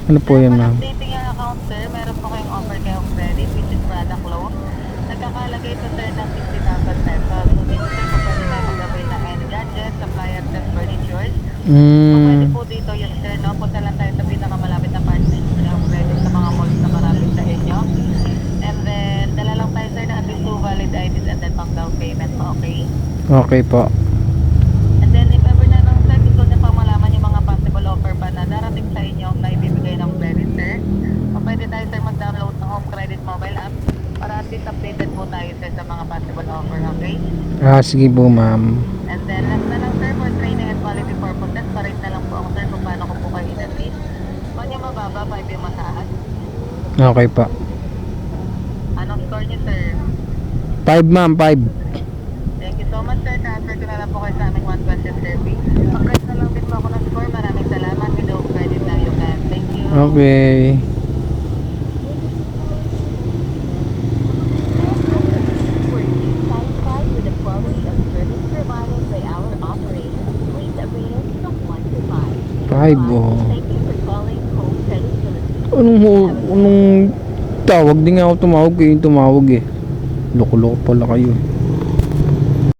Ano po yan, ma'am? Updating yung account, sir, meron po kayong offer kayong credit, which is product loan. Nagkakalagay ito, sir, ng 60,000 pesos. So, dito, sir, po pwede tayo mag-avail ng any gadgets, appliances, furnitures. So, pwede po dito yun, sir, no? Punta lang tayo sa pinakamalapit na partners ng credit sa mga malls na marapit sa inyo. And then, dala lang tayo, sir, na at least 2 valid IDs and then pang down payment mo, okay? Okay po. And then, if ever na nung, sir, gusto niya pang malaman yung mga possible offer pa na darating sa inyo na ibibigay ng credit, sir, o pwede tayo, sir, mag-download ng Home Credit mobile app para at least updated po tayo, sir, sa mga possible offer, okay? Sige po, ma'am. And then, last na lang, sir, for training and quality purposes, pa-rate na lang po ako, sir, kung paano ko po kayo in-assist. Kung niya mababa, 5 yung masahan. Okay po. Anong score niyo, sir? 5, ma'am, 5. Thank you so much, sir. Transfer ko na lang po kayo sa aming one question survey. Pag-press na lang din po ako ng score. Maraming salamat. With Home Credit na you can. Thank you. Okay. Were you satisfied with the quality of service provided by our operators? Please rate us from 1 to 5. 5, oh. Thank you for calling Home Credit Service. Anong tawag? Di nga ako tumawag, kayo yung tumawag eh. Loko-loko pala kayo.